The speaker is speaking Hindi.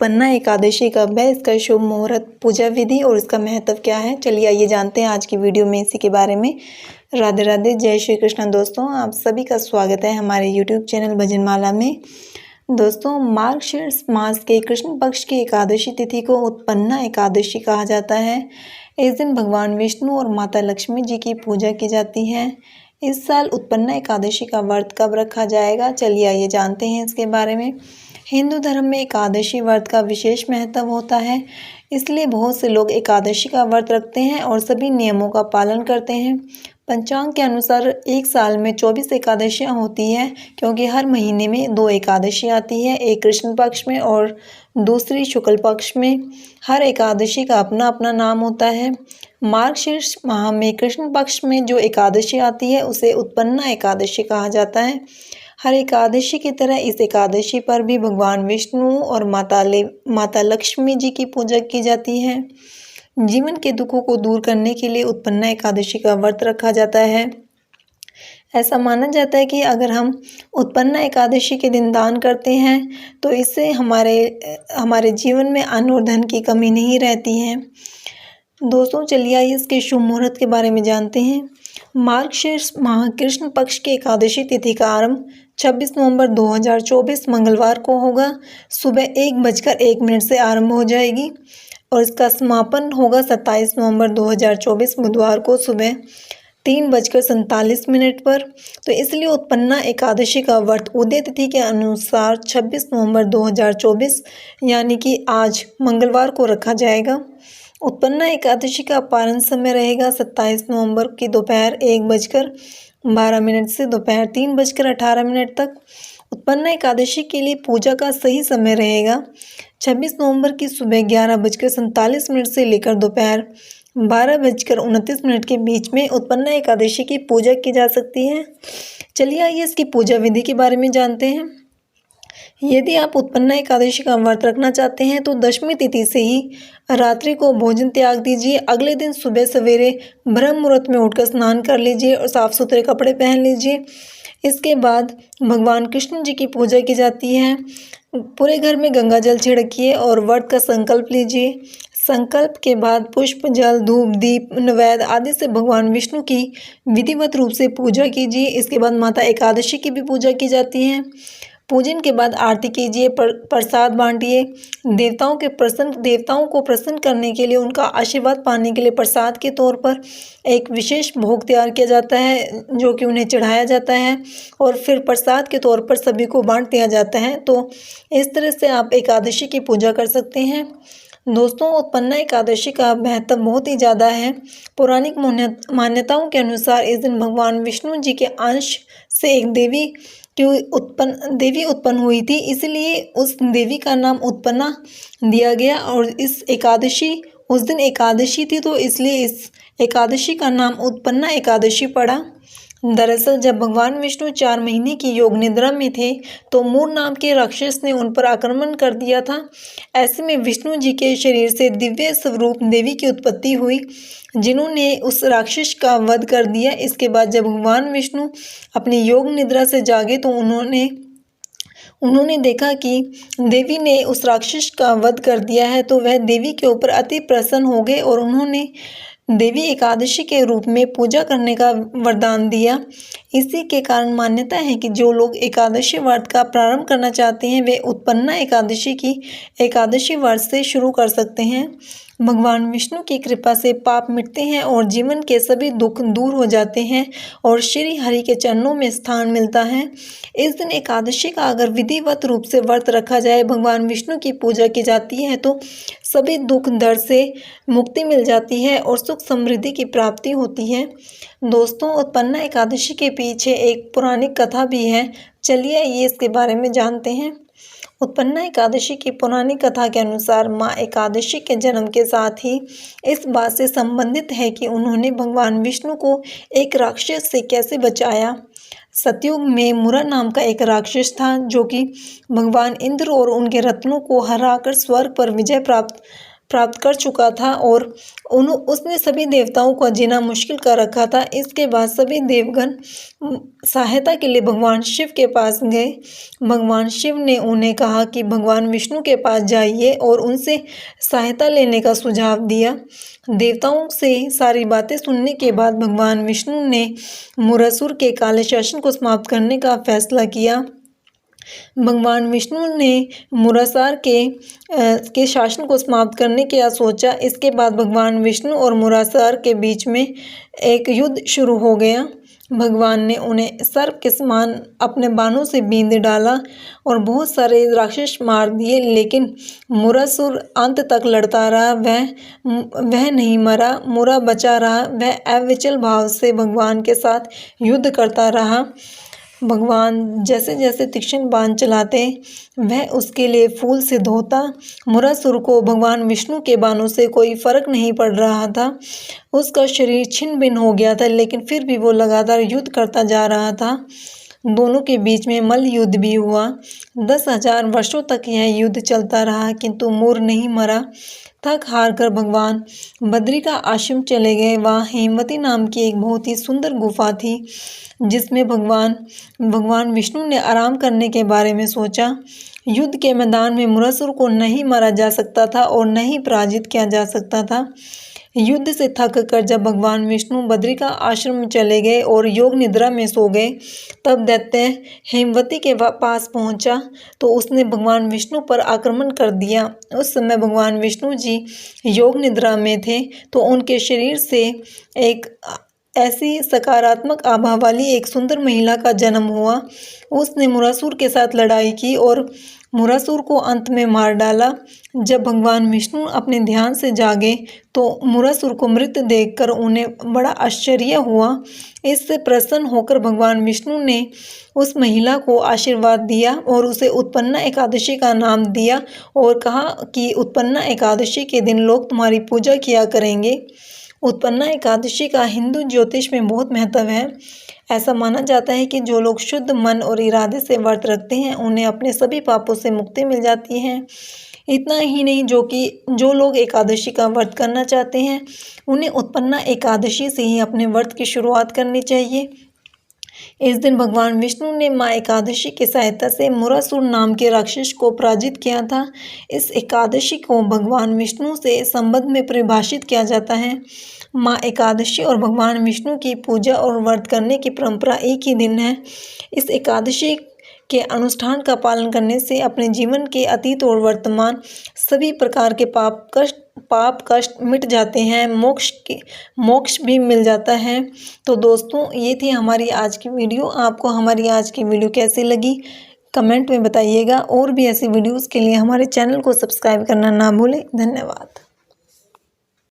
उत्पन्ना एकादशी कब है, इसका शुभ मुहूर्त, पूजा विधि और इसका महत्व क्या है। चलिए आइए जानते हैं आज की वीडियो में इसी के बारे में। राधे राधे, जय श्री कृष्ण। दोस्तों आप सभी का स्वागत है हमारे यूट्यूब चैनल भजनमाला में। दोस्तों मार्गशीर्ष मास के कृष्ण पक्ष की एकादशी तिथि को उत्पन्ना एकादशी कहा जाता है। इस दिन भगवान विष्णु और माता लक्ष्मी जी की पूजा की जाती है। इस साल उत्पन्ना एकादशी का व्रत कब रखा जाएगा, चलिए आइए जानते हैं इसके बारे में। हिंदू धर्म में एकादशी व्रत का विशेष महत्व होता है, इसलिए बहुत से लोग एकादशी का व्रत रखते हैं और सभी नियमों का पालन करते हैं। पंचांग के अनुसार एक साल में 24 एकादशियाँ होती हैं, क्योंकि हर महीने में 2 एकादशी आती है, एक कृष्ण पक्ष में और दूसरी शुक्ल पक्ष में। हर एकादशी का अपना अपना नाम होता है। मार्गशीर्ष माह में कृष्ण पक्ष में जो एकादशी आती है उसे उत्पन्ना एकादशी कहा जाता है। हर एकादशी की तरह इस एकादशी पर भी भगवान विष्णु और माता लक्ष्मी जी की पूजा की जाती है। जीवन के दुखों को दूर करने के लिए उत्पन्ना एकादशी का व्रत रखा जाता है। ऐसा माना जाता है कि अगर हम उत्पन्ना एकादशी के दिन दान करते हैं तो इससे हमारे जीवन में अन्न और धन की कमी नहीं रहती है। दोस्तों चलिए आइए इसके शुभ मुहूर्त के बारे में जानते हैं। मार्गशीर्ष माह कृष्ण पक्ष की एकादशी तिथि का आरंभ 26 नवंबर 2024 मंगलवार को होगा। सुबह 1:01 से आरंभ हो जाएगी और इसका समापन होगा 27 नवंबर 2024 बुधवार को सुबह 3:47 पर। तो इसलिए उत्पन्ना एकादशी का व्रत उदय तिथि के अनुसार 26 नवंबर 2024 यानी कि आज मंगलवार को रखा जाएगा। उत्पन्ना एकादशी का पारण समय रहेगा 27 नवंबर की दोपहर 1:12 से दोपहर 3:18 तक। उत्पन्ना एकादशी के लिए पूजा का सही समय रहेगा 26 नवंबर की सुबह 11:47 से लेकर दोपहर 12:29 के बीच में उत्पन्ना एकादशी की पूजा की जा सकती है। चलिए आइए इसकी पूजा विधि के बारे में जानते हैं। यदि आप उत्पन्ना एकादशी का व्रत रखना चाहते हैं तो दशमी तिथि से ही रात्रि को भोजन त्याग दीजिए। अगले दिन सुबह सवेरे ब्रह्म मुहूर्त में उठकर स्नान कर लीजिए और साफ सुथरे कपड़े पहन लीजिए। इसके बाद भगवान कृष्ण जी की पूजा की जाती है। पूरे घर में गंगा जल छिड़किए और व्रत का संकल्प लीजिए। संकल्प के बाद पुष्प, जल, धूप, दीप, नैवेद्य आदि से भगवान विष्णु की विधिवत रूप से पूजा कीजिए। इसके बाद माता एकादशी की भी पूजा की जाती है। पूजन के बाद आरती कीजिए, प्रसाद बांटिए। देवताओं को प्रसन्न करने के लिए, उनका आशीर्वाद पाने के लिए प्रसाद के तौर पर एक विशेष भोग तैयार किया जाता है जो कि उन्हें चढ़ाया जाता है और फिर प्रसाद के तौर पर सभी को बांट दिया जाता है। तो इस तरह से आप एकादशी की पूजा कर सकते हैं। दोस्तों उत्पन्ना एकादशी का महत्व बहुत ही ज़्यादा है। पौराणिक मान्यताओं के अनुसार इस दिन भगवान विष्णु जी के अंश से एक देवी उत्पन्न हुई थी, इसलिए उस देवी का नाम उत्पन्ना दिया गया। और उस दिन एकादशी थी तो इसलिए इस एकादशी का नाम उत्पन्ना एकादशी पड़ा। दरअसल जब भगवान विष्णु 4 महीने की योग निद्रा में थे तो मूर नाम के राक्षस ने उन पर आक्रमण कर दिया था। ऐसे में विष्णु जी के शरीर से दिव्य स्वरूप देवी की उत्पत्ति हुई, जिन्होंने उस राक्षस का वध कर दिया। इसके बाद जब भगवान विष्णु अपनी योग निद्रा से जागे तो उन्होंने देखा कि देवी ने उस राक्षस का वध कर दिया है, तो वह देवी के ऊपर अति प्रसन्न हो गए और उन्होंने देवी एकादशी के रूप में पूजा करने का वरदान दिया। इसी के कारण मान्यता है कि जो लोग एकादशी व्रत का प्रारंभ करना चाहते हैं वे उत्पन्ना एकादशी की एकादशी व्रत से शुरू कर सकते हैं। भगवान विष्णु की कृपा से पाप मिटते हैं और जीवन के सभी दुख दूर हो जाते हैं और श्री हरि के चरणों में स्थान मिलता है। इस दिन एकादशी का अगर विधिवत रूप से व्रत रखा जाए, भगवान विष्णु की पूजा की जाती है तो सभी दुख दर्द से मुक्ति मिल जाती है और सुख समृद्धि की प्राप्ति होती है। दोस्तों उत्पन्ना एकादशी के पीछे एक पौराणिक कथा भी है, चलिए ये इसके बारे में जानते हैं। उत्पन्ना एकादशी की पौराणिक कथा के अनुसार माँ एकादशी के जन्म के साथ ही इस बात से संबंधित है कि उन्होंने भगवान विष्णु को एक राक्षस से कैसे बचाया। सतयुग में मुरा नाम का एक राक्षस था जो कि भगवान इंद्र और उनके रत्नों को हराकर स्वर्ग पर विजय प्राप्त कर चुका था और उसने सभी देवताओं का जीना मुश्किल कर रखा था। इसके बाद सभी देवगण सहायता के लिए भगवान शिव के पास गए। भगवान शिव ने उन्हें कहा कि भगवान विष्णु के पास जाइए और उनसे सहायता लेने का सुझाव दिया। देवताओं से सारी बातें सुनने के बाद भगवान विष्णु ने मुरासुर के काले शासन को समाप्त करने का फैसला किया। भगवान विष्णु ने मुरासार के शासन को समाप्त करने का सोचा। इसके बाद भगवान विष्णु और मुरासार के बीच में एक युद्ध शुरू हो गया। भगवान ने उन्हें सर्प के समान अपने बाणों से बींध डाला और बहुत सारे राक्षस मार दिए, लेकिन मुरासुर अंत तक लड़ता रहा। वह नहीं मरा, मुरा बचा रहा। वह अविचल भाव से भगवान के साथ युद्ध करता रहा। भगवान जैसे जैसे तीक्ष्ण बाण चलाते वह उसके लिए फूल सिद्ध होता। मुरासुर को भगवान विष्णु के बाणों से कोई फर्क नहीं पड़ रहा था। उसका शरीर छिन्न भिन्न हो गया था, लेकिन फिर भी वो लगातार युद्ध करता जा रहा था। दोनों के बीच में मल्ल युद्ध भी हुआ। 10,000 वर्षों तक यह युद्ध चलता रहा, किंतु मुर नहीं मरा। थक हार कर भगवान बद्री का आश्रम चले गए। वहाँ हेमवती नाम की एक बहुत ही सुंदर गुफा थी, जिसमें भगवान विष्णु ने आराम करने के बारे में सोचा। युद्ध के मैदान में मुरासुर को नहीं मारा जा सकता था और न ही पराजित किया जा सकता था। युद्ध से थक कर जब भगवान विष्णु बद्री का आश्रम में चले गए और योग निद्रा में सो गए, तब दैत्य हेमवती के पास पहुंचा तो उसने भगवान विष्णु पर आक्रमण कर दिया। उस समय भगवान विष्णु जी योग निद्रा में थे, तो उनके शरीर से एक ऐसी सकारात्मक आभा वाली एक सुंदर महिला का जन्म हुआ। उसने मुरासुर के साथ लड़ाई की और मुरासुर को अंत में मार डाला। जब भगवान विष्णु अपने ध्यान से जागे तो मुरासुर को मृत देखकर उन्हें बड़ा आश्चर्य हुआ। इससे प्रसन्न होकर भगवान विष्णु ने उस महिला को आशीर्वाद दिया और उसे उत्पन्ना एकादशी का नाम दिया और कहा कि उत्पन्ना एकादशी के दिन लोग तुम्हारी पूजा किया करेंगे। उत्पन्ना एकादशी का हिंदू ज्योतिष में बहुत महत्व है। ऐसा माना जाता है कि जो लोग शुद्ध मन और इरादे से व्रत रखते हैं, उन्हें अपने सभी पापों से मुक्ति मिल जाती है। इतना ही नहीं, जो लोग एकादशी का व्रत करना चाहते हैं, उन्हें उत्पन्ना एकादशी से ही अपने व्रत की शुरुआत करनी चाहिए। इस दिन भगवान विष्णु ने माँ एकादशी की सहायता से मुरासुर नाम के राक्षस को पराजित किया था। इस एकादशी को भगवान विष्णु से संबंध में परिभाषित किया जाता है। माँ एकादशी और भगवान विष्णु की पूजा और व्रत करने की परंपरा एक ही दिन है। इस एकादशी के अनुष्ठान का पालन करने से अपने जीवन के अतीत और वर्तमान सभी प्रकार के पाप कष्ट मिट जाते हैं, मोक्ष भी मिल जाता है। तो दोस्तों, ये थी हमारी आज की वीडियो। आपको हमारी आज की वीडियो कैसी लगी कमेंट में बताइएगा और भी ऐसी वीडियोस के लिए हमारे चैनल को सब्सक्राइब करना ना भूलें। धन्यवाद।